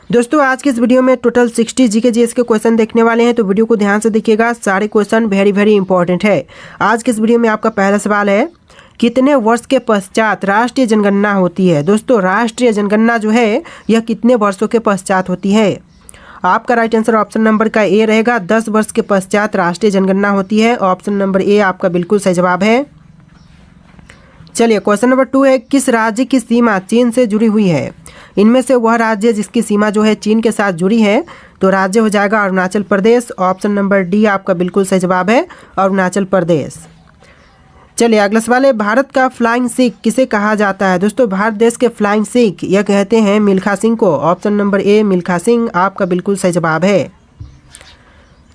दोस्तों आज के इस वीडियो में टोटल 60 जीके जीएस के क्वेश्चन देखने वाले हैं, तो वीडियो को ध्यान से देखिएगा। सारे क्वेश्चन वेरी इंपॉर्टेंट है। आज के इस वीडियो में आपका पहला सवाल है, कितने वर्ष के पश्चात राष्ट्रीय जनगणना होती है। दोस्तों राष्ट्रीय जनगणना जो है यह कितने वर्षों के पश्चात होती है। आपका राइट आंसर ऑप्शन नंबर का ए रहेगा। 10 वर्ष के पश्चात राष्ट्रीय जनगणना होती है। ऑप्शन नंबर ए आपका बिल्कुल सही जवाब है। चलिए क्वेश्चन नंबर 2 है, किस राज्य की सीमा चीन से जुड़ी हुई है। इनमें से वह राज्य जिसकी सीमा जो है चीन के साथ जुड़ी है, तो राज्य हो जाएगा Arunachal Pradesh. Option number D आपका बिल्कुल सही जवाब है, अरुणाचल प्रदेश। चलिए अगला सवाल है, भारत का फ्लाइंग सिख किसे कहा जाता है। दोस्तों भारत देश के फ्लाइंग सिख यह कहते हैं मिल्खा सिंह को। Option number A Milkha Singh आपका बिल्कुल सही जवाब है।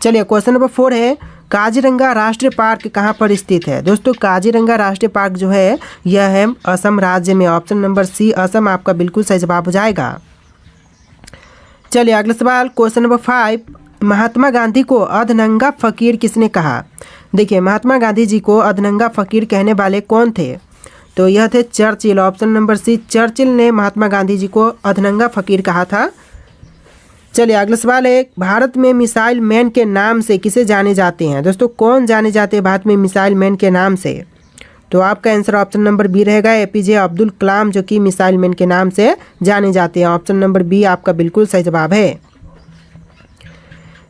चलिए क्वेश्चन नंबर 4 है, काजीरंगा राष्ट्रीय पार्क कहाँ पर स्थित है। दोस्तों काजीरंगा राष्ट्रीय पार्क जो है यह है असम राज्य में। ऑप्शन नंबर सी असम आपका बिल्कुल सही जवाब हो जाएगा। चलिए अगला सवाल क्वेश्चन नंबर 5, महात्मा गांधी को अधनंगा फकीर किसने कहा। देखिए महात्मा गांधी जी को अधनंगा फकीर कहने वाले कौन थे, तो यह थे Churchill. Option number C Churchill ने महात्मा गांधी जी को अधनंगा फकीर कहा था। चलिए अगला सवाल है, भारत में मिसाइल मैन के नाम से किसे जाने जाते हैं। दोस्तों कौन जाने जाते हैं भारत में मिसाइल मैन के नाम से, तो आपका आंसर ऑप्शन नंबर बी रहेगा, एपीजे अब्दुल कलाम जो कि मिसाइल मैन के नाम से जाने जाते हैं। ऑप्शन नंबर बी आपका बिल्कुल सही जवाब है।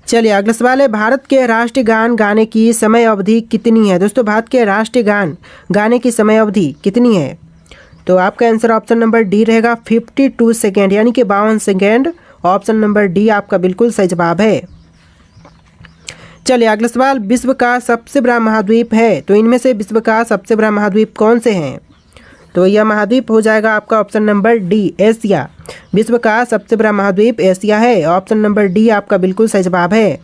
चलिए अगला सवाल है, भारत के राष्ट्रीय गान गाने की समय अवधि कितनी है। दोस्तों भारत के राष्ट्रीय गान गाने की समय अवधि कितनी है, तो आपका आंसर ऑप्शन नंबर डी रहेगा 52 सेकेंड यानी कि 52 सेकेंड। ऑप्शन नंबर डी आपका बिल्कुल सही जवाब है। चलिए अगला सवाल, विश्व का सबसे बड़ा महाद्वीप है, तो इनमें से विश्व का सबसे बड़ा महाद्वीप कौन से हैं, तो यह महाद्वीप हो जाएगा आपका ऑप्शन नंबर डी एशिया। विश्व का सबसे बड़ा महाद्वीप एशिया है। ऑप्शन नंबर डी आपका बिल्कुल सही जवाब है।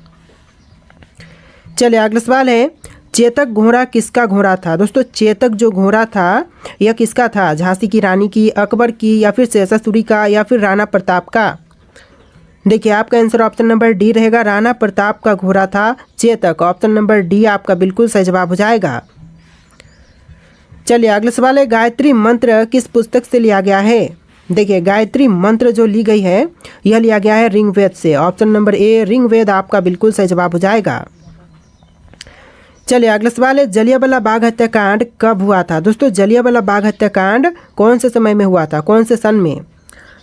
चलिए अगला सवाल है, चेतक घोड़ा किसका घोड़ा था। दोस्तों चेतक जो घोड़ा था यह किसका था, झांसी की रानी की, अकबर की, या फिर शेषासुरी का, या फिर राणा प्रताप का। देखिए आपका आंसर ऑप्शन नंबर डी रहेगा, राणा प्रताप का घोड़ा था चेतक। ऑप्शन नंबर डी आपका बिल्कुल सही जवाब हो जाएगा। चलिए अगला सवाल है, गायत्री मंत्र किस पुस्तक से लिया गया है। देखिए गायत्री मंत्र जो ली गई है यह लिया गया है ऋग्वेद से। ऑप्शन नंबर ए ऋग्वेद आपका बिल्कुल सही जवाब हो जाएगा। चलिए अगला सवाल है, जलियांवाला बाग हत्याकांड कब हुआ था। दोस्तों जलियांवाला बाग हत्याकांड कौन से समय में हुआ था, कौन से सन में,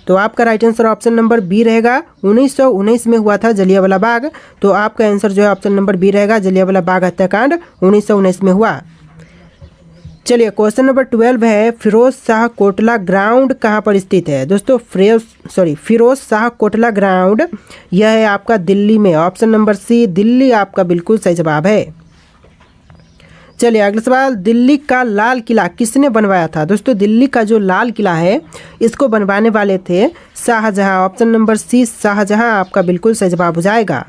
तो आपका right answer option number B रहेगा, 1919 में हुआ था जलियांवाला बाग। तो आपका आंसर जो है ऑप्शन नंबर बी रहेगा, जलियांवाला बाग हत्याकांड 1919 में हुआ। चलिए क्वेश्चन नंबर 12 है, फिरोज शाह कोटला ग्राउंड कहाँ पर स्थित है। दोस्तों फिरोज शाह कोटला ग्राउंड यह है आपका दिल्ली में। ऑप्शन नंबर सी दिल्ली आपका बिल्कुल सही जवाब है। चलिए अगला सवाल, दिल्ली का लाल किला किसने बनवाया था। दोस्तों दिल्ली का जो लाल किला है इसको बनवाने वाले थे Shahjahan. Option number C Shahjahan आपका बिल्कुल सही जवाब हो जाएगा।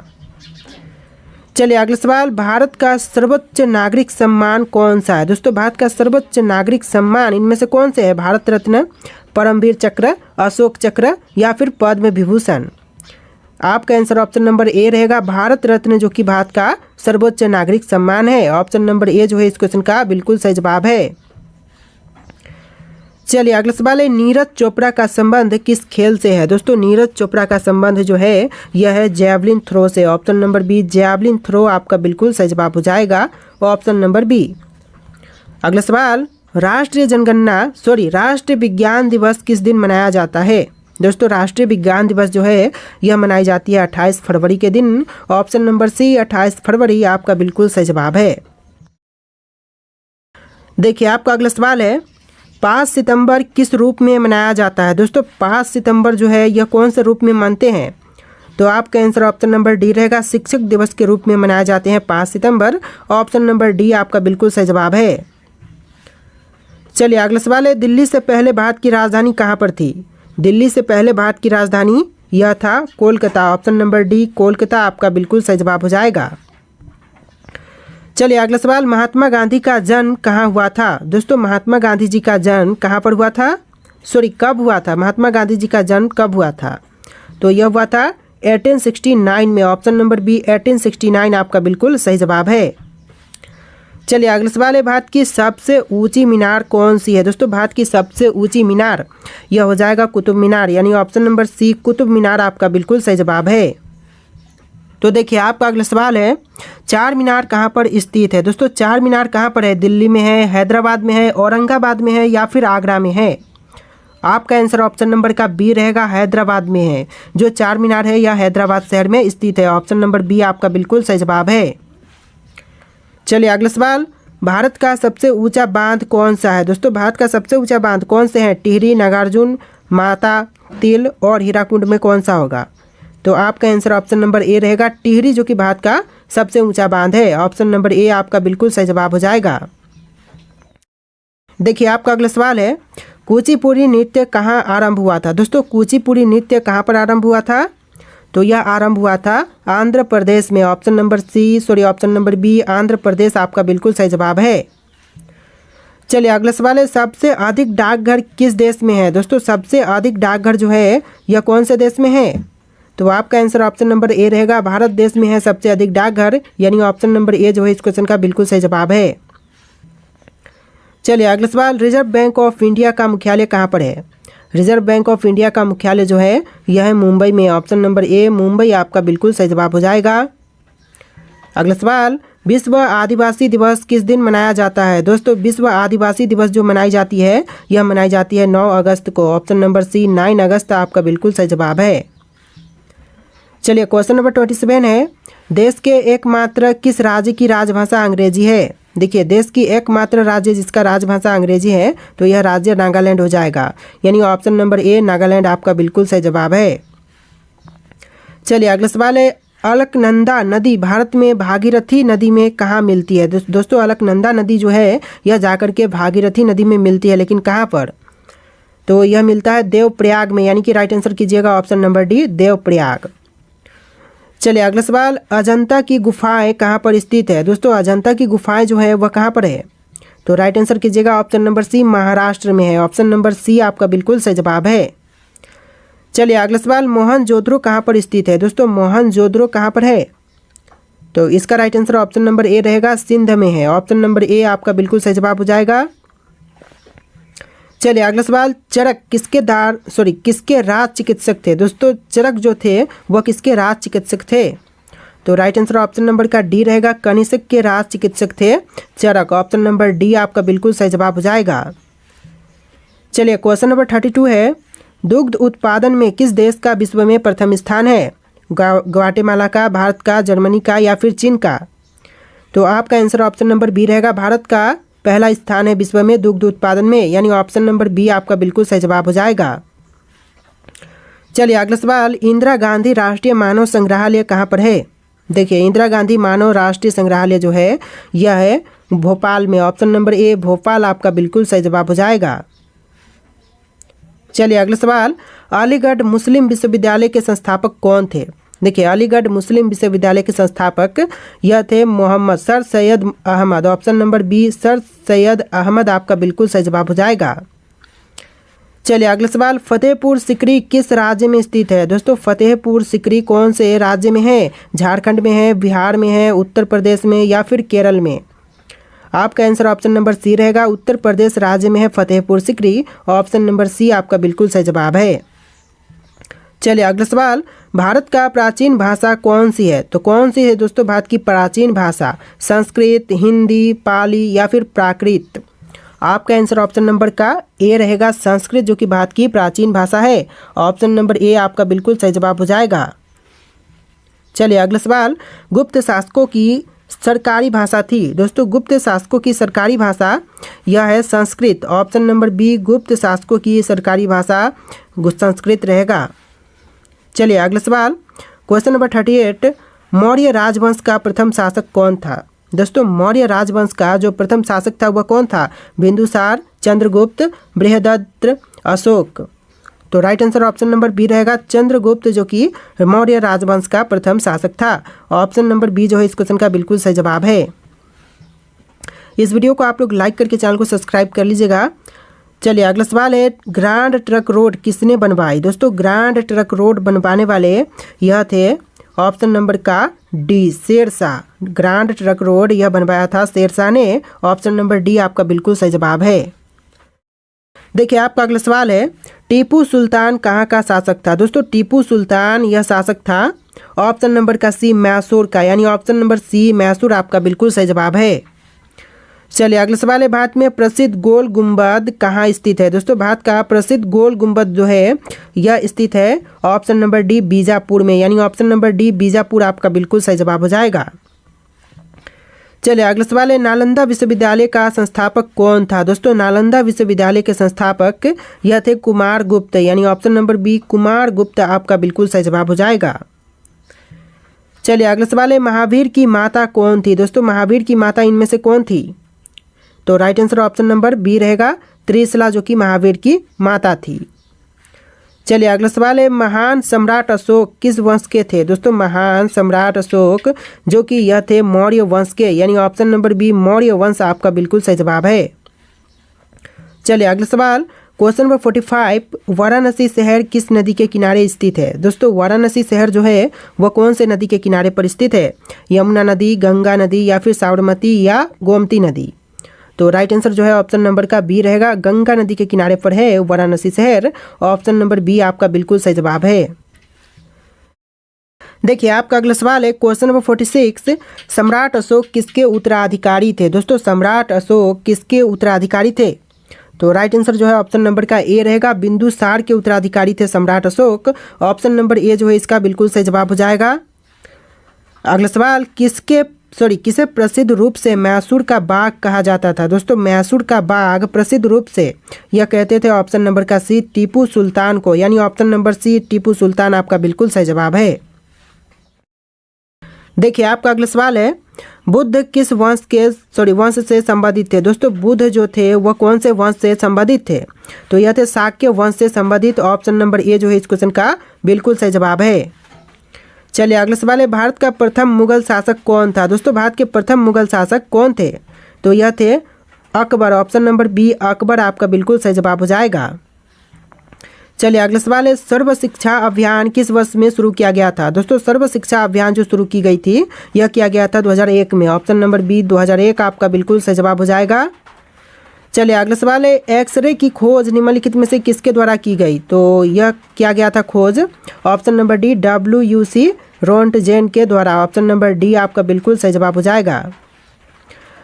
चलिए अगला सवाल, भारत का सर्वोच्च नागरिक सम्मान कौन सा है। दोस्तों भारत का सर्वोच्च नागरिक सम्मान इनमें से कौन से है, भारत रत्न, परमवीर चक्र, अशोक चक्र, या फिर पद्म विभूषण। आपका आंसर ऑप्शन नंबर ए रहेगा, भारत रत्न जो कि भारत का सर्वोच्च नागरिक सम्मान है। ऑप्शन नंबर ए जो है इस क्वेश्चन का बिल्कुल सही जवाब है। चलिए अगला सवाल है, नीरज चोपड़ा का संबंध किस खेल से है। दोस्तों नीरज चोपड़ा का संबंध जो है यह है जैवलिन थ्रो से। Option number B javelin throw आपका बिल्कुल सही जवाब हो जाएगा। Option number B. अगला सवाल, राष्ट्रीय विज्ञान दिवस किस दिन मनाया जाता है। दोस्तों राष्ट्रीय विज्ञान दिवस जो है यह मनाई जाती है 28 फरवरी के दिन। ऑप्शन नंबर सी 28 फरवरी आपका बिल्कुल सही जवाब है। देखिए आपका अगला सवाल है, 5 सितंबर किस रूप में मनाया जाता है। दोस्तों 5 सितंबर जो है यह कौन से रूप में मानते हैं, तो आपका आंसर ऑप्शन नंबर डी रहेगा, शिक्षक दिवस के रूप में मनाए जाते हैं 5 सितंबर। ऑप्शन नंबर डी आपका बिल्कुल सही जवाब है। चलिए अगला सवाल है, दिल्ली से पहले भारत की राजधानी कहाँ पर थी। दिल्ली से पहले भारत की राजधानी यह था Kolkata. Option number D Kolkata आपका बिल्कुल सही जवाब हो जाएगा। चलिए अगला सवाल, महात्मा गांधी का जन्म कहाँ हुआ था। दोस्तों महात्मा गांधी जी का जन्म कहाँ पर हुआ था, कब हुआ था, महात्मा गांधी जी का जन्म कब हुआ था, तो यह हुआ था 1869 में। ऑप्शन नंबर बी 1869 आपका बिल्कुल सही जवाब है। चलिए अगला सवाल है, भारत की सबसे ऊंची मीनार कौन सी है? दोस्तों भारत की सबसे ऊंची मीनार यह हो जाएगा कुतुब मीनार, यानी ऑप्शन नंबर सी कुतुब मीनार आपका बिल्कुल सही जवाब है। तो देखिए आपका अगला सवाल है, चार मीनार कहाँ पर स्थित है? दोस्तों चार मीनार कहाँ पर है? दिल्ली में है, हैदराबाद में है, औरंगाबाद में है या फिर आगरा में है? आपका आंसर ऑप्शन नंबर का बी रहेगा, हैदराबाद में है। जो चार मीनार है यह हैदराबाद शहर में स्थित है। ऑप्शन नंबर बी आपका बिल्कुल सही जवाब है। चलिए अगला सवाल, भारत का सबसे ऊंचा बांध कौन सा है? दोस्तों भारत का सबसे ऊंचा बांध कौन से हैं? टिहरी, नागार्जुन, माता तिल और हीराकुंड में कौन सा होगा? तो आपका आंसर ऑप्शन नंबर ए रहेगा, टिहरी, जो कि भारत का सबसे ऊंचा बांध है। ऑप्शन नंबर ए आपका बिल्कुल सही जवाब हो जाएगा। देखिए आपका अगला सवाल है, कुचिपुड़ी नृत्य कहाँ आरंभ हुआ था? दोस्तों कुचिपुड़ी नृत्य कहाँ पर आरंभ हुआ था? तो यह आरंभ हुआ था आंध्र प्रदेश में। Option number B Andhra Pradesh आपका बिल्कुल सही जवाब है। चलिए अगला सवाल है, सबसे अधिक डाकघर किस देश में है? दोस्तों सबसे अधिक डाकघर जो है यह कौन से देश में है? तो आपका आंसर ऑप्शन नंबर ए रहेगा, भारत देश में है सबसे अधिक डाकघर, यानी ऑप्शन नंबर ए जो है इस क्वेश्चन का बिल्कुल सही जवाब है। चलिए अगला सवाल, रिजर्व बैंक ऑफ इंडिया का मुख्यालय कहाँ पर है? रिजर्व बैंक ऑफ इंडिया का मुख्यालय जो है यह है मुंबई में। ऑप्शन नंबर ए मुंबई आपका बिल्कुल सही जवाब हो जाएगा। अगला सवाल, विश्व आदिवासी दिवस किस दिन मनाया जाता है? दोस्तों विश्व आदिवासी दिवस जो मनाई जाती है यह मनाई जाती है 9 अगस्त को। ऑप्शन नंबर सी 9 अगस्त आपका बिल्कुल सही जवाब है। चलिए क्वेश्चन नंबर 27 है, देश के एकमात्र किस राज्य की राजभाषा अंग्रेजी है? देखिए देश की एकमात्र राज्य जिसका राजभाषा अंग्रेजी है तो यह राज्य नागालैंड हो जाएगा, यानी ऑप्शन नंबर ए नागालैंड आपका बिल्कुल सही जवाब है। चलिए अगला सवाल है, अलकनंदा नदी भारत में भागीरथी नदी में कहाँ मिलती है? दोस्तों अलकनंदा नदी जो है यह जाकर के भागीरथी नदी में मिलती है, लेकिन कहाँ पर? तो यह मिलता है देवप्रयाग में, यानी कि राइट आंसर कीजिएगा ऑप्शन नंबर डी देवप्रयाग। चलिए अगला सवाल, अजंता की गुफाएं कहाँ पर स्थित है? दोस्तों अजंता की गुफाएं जो है वह कहाँ पर है? तो राइट आंसर कीजिएगा ऑप्शन नंबर सी महाराष्ट्र में है। ऑप्शन नंबर सी आपका बिल्कुल सही जवाब है। चलिए अगला सवाल, मोहनजोदड़ो कहाँ पर स्थित है? दोस्तों मोहनजोदड़ो कहाँ पर है? तो इसका right answer option number A रहेगा, सिंध में है। ऑप्शन नंबर ए आपका बिल्कुल सही जवाब हो जाएगा। चलिए अगला सवाल, चरक किसके राज चिकित्सक थे? दोस्तों चरक जो थे वह किसके राज चिकित्सक थे? तो राइट आंसर ऑप्शन नंबर का डी रहेगा, कनिष्क के राज चिकित्सक थे चरक। ऑप्शन नंबर डी आपका बिल्कुल सही जवाब हो जाएगा। चलिए क्वेश्चन नंबर 32 है, दुग्ध उत्पादन में किस देश का विश्व में प्रथम स्थान है? ग्वाटेमाला का, भारत का, जर्मनी का या फिर चीन का? तो आपका आंसर ऑप्शन नंबर बी रहेगा, भारत का पहला स्थान है विश्व में दुग्ध उत्पादन में, यानी ऑप्शन नंबर बी आपका बिल्कुल सही जवाब हो जाएगा। चलिए अगला सवाल, इंदिरा गांधी राष्ट्रीय मानव संग्रहालय कहाँ पर है? देखिए इंदिरा गांधी मानव राष्ट्रीय संग्रहालय जो है यह है भोपाल में। ऑप्शन नंबर ए भोपाल आपका बिल्कुल सही जवाब हो जाएगा। चलिए अगला सवाल, अलीगढ़ मुस्लिम विश्वविद्यालय के संस्थापक कौन थे? देखिए अलीगढ़ मुस्लिम विश्वविद्यालय के संस्थापक यह थे Mohammad Sir Syed Ahmad. Option number B Sir Syed Ahmad आपका बिल्कुल सही जवाब हो जाएगा। चलिए अगला सवाल, फतेहपुर सिकरी किस राज्य में स्थित है? दोस्तों फतेहपुर सिकरी कौन से राज्य में है? झारखंड में है, बिहार में है, उत्तर प्रदेश में या फिर केरल में? आपका आंसर ऑप्शन नंबर सी रहेगा, उत्तर प्रदेश राज्य में है Fatehpur Sikri. Option number C आपका बिल्कुल सही जवाब है। चलिए अगला सवाल, भारत का प्राचीन भाषा कौन सी है? तो कौन सी है दोस्तों भारत की प्राचीन भाषा? संस्कृत, हिंदी, पाली या फिर प्राकृत? आपका आंसर ऑप्शन नंबर का ए रहेगा, संस्कृत, जो कि भारत की प्राचीन भाषा है। ऑप्शन नंबर ए आपका बिल्कुल सही जवाब हो जाएगा। चलिए अगला सवाल, गुप्त शासकों की सरकारी भाषा थी? दोस्तों गुप्त शासकों की सरकारी भाषा यह है संस्कृत। ऑप्शन नंबर बी गुप्त शासकों की सरकारी भाषा संस्कृत रहेगा। चलिए अगला सवाल, क्वेश्चन नंबर 38, मौर्य राजवंश का प्रथम शासक कौन था? दोस्तों मौर्य राजवंश का जो प्रथम शासक था वह कौन था? बिंदुसार, चंद्रगुप्त, बृहदत्त, अशोक? तो right answer option number B रहेगा, चंद्रगुप्त, जो कि मौर्य राजवंश का प्रथम शासक था। ऑप्शन नंबर बी जो है इस क्वेश्चन का बिल्कुल सही जवाब है। इस वीडियो को आप लोग लाइक करके चैनल को सब्सक्राइब कर लीजिएगा। चलिए अगला सवाल है, ग्रांड ट्रक रोड किसने बनवाई? दोस्तों ग्रांड ट्रक रोड बनवाने वाले यह थे ऑप्शन नंबर का D Shershah, grand trunk road यह बनवाया था शेरशाह ने। ऑप्शन नंबर डी आपका बिल्कुल सही जवाब है। देखिए आपका अगला सवाल है, टीपू सुल्तान कहाँ का शासक था? दोस्तों टीपू सुल्तान यह शासक था ऑप्शन नंबर का सी मैसूर का, यानी ऑप्शन नंबर सी मैसूर आपका बिल्कुल सही जवाब है। चलिए अगला सवाल है, भारत में प्रसिद्ध गोल गुंबद कहाँ स्थित है? दोस्तों भारत का प्रसिद्ध गोल गुंबद जो है यह स्थित है ऑप्शन नंबर डी बीजापुर में, यानी ऑप्शन नंबर डी बीजापुर आपका बिल्कुल सही जवाब हो जाएगा। चलिए अगला सवाल है, नालंदा विश्वविद्यालय का संस्थापक कौन था? दोस्तों नालंदा विश्वविद्यालय के संस्थापक यह थे कुमार गुप्त, यानी ऑप्शन नंबर बी कुमार गुप्त आपका बिल्कुल सही जवाब हो जाएगा। चलिए अगला सवाल है, महावीर की माता कौन थी? दोस्तों महावीर की माता इनमें से कौन थी? तो right answer option number B रहेगा त्रिशला, जो कि महावीर की माता थी। चलिए अगला सवाल है, महान सम्राट अशोक किस वंश के थे? दोस्तों महान सम्राट अशोक जो कि यह थे मौर्य वंश के, यानी ऑप्शन नंबर बी मौर्य वंश आपका बिल्कुल सही जवाब है। चलिए अगला सवाल, क्वेश्चन नंबर 45, वाराणसी शहर किस नदी के किनारे स्थित है? दोस्तों वाराणसी शहर जो है वह कौन से नदी के किनारे पर स्थित है? यमुना नदी, गंगा नदी या फिर साबरमती या गोमती नदी? तो राइट आंसर जो है ऑप्शन नंबर का बी रहेगा, गंगा नदी के किनारे पर है वाराणसी शहर। ऑप्शन नंबर बी आपका बिल्कुल सही जवाब है। देखिए आपका अगला सवाल है, क्वेश्चन नंबर 46, सम्राट अशोक किसके उत्तराधिकारी थे? दोस्तों सम्राट अशोक किसके उत्तराधिकारी थे? तो राइट आंसर जो है ऑप्शन नंबर का ए रहेगा, बिंदुसार के उत्तराधिकारी थे सम्राट अशोक। ऑप्शन नंबर ए जो है इसका बिल्कुल सही जवाब हो जाएगा। अगला सवाल, किसे प्रसिद्ध रूप से मैसूर का बाग कहा जाता था? दोस्तों मैसूर का बाग प्रसिद्ध रूप से यह कहते थे ऑप्शन नंबर का सी टीपू सुल्तान को, यानी ऑप्शन नंबर सी टीपू सुल्तान आपका बिल्कुल सही जवाब है। देखिए आपका अगला सवाल है, बुद्ध किस वंश से संबंधित थे? दोस्तों बुद्ध जो थे वह कौन से वंश से संबंधित थे? तो यह थे शाक्य वंश से संबंधित। ऑप्शन नंबर ए जो है इस क्वेश्चन का बिल्कुल सही जवाब है। चलिए अगला सवाल है, भारत का प्रथम मुगल शासक कौन था? दोस्तों भारत के प्रथम मुगल शासक कौन थे? तो यह थे Akbar. Option number B Akbar आपका बिल्कुल सही जवाब हो जाएगा। चलिए अगला सवाल है, सर्व शिक्षा अभियान किस वर्ष में शुरू किया गया था? दोस्तों सर्व शिक्षा अभियान जो शुरू की गई थी यह किया गया था 2001 में। ऑप्शन नंबर बी 2001 आपका बिल्कुल सही जवाब हो जाएगा। चलिए अगला सवाल है, एक्सरे की खोज निम्नलिखित में से किसके द्वारा की गई? तो यह किया गया था खोज ऑप्शन नंबर डी WUC रोंटगेन के द्वारा। ऑप्शन नंबर डी आपका बिल्कुल सही जवाब हो जाएगा।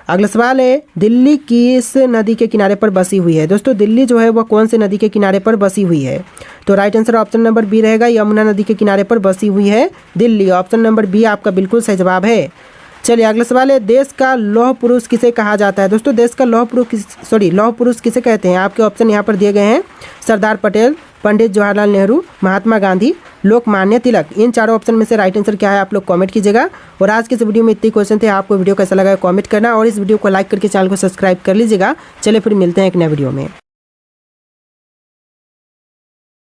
अगला सवाल है, दिल्ली किस नदी के किनारे पर बसी हुई है? दोस्तों दिल्ली जो है वह कौन से नदी के किनारे पर बसी हुई है? तो right answer option number B रहेगा, यमुना नदी के किनारे पर बसी हुई है दिल्ली। ऑप्शन नंबर बी आपका बिल्कुल सही जवाब है। चलिए अगला सवाल है, देश का लौह पुरुष किसे कहा जाता है? दोस्तों देश का लौह पुरुष किसे कहते हैं? आपके ऑप्शन यहाँ पर दिए गए हैं, सरदार पटेल, पंडित जवाहरलाल नेहरू, महात्मा गांधी, लोकमान्य तिलक। इन चारों ऑप्शन में से राइट आंसर क्या है आप लोग कमेंट कीजिएगा। और आज के इस वीडियो में इतने क्वेश्चन थे, आपको वीडियो कैसा लगा कमेंट करना और इस वीडियो को लाइक करके चैनल को सब्सक्राइब कर लीजिएगा। चलिए फिर मिलते हैं एक नए वीडियो में।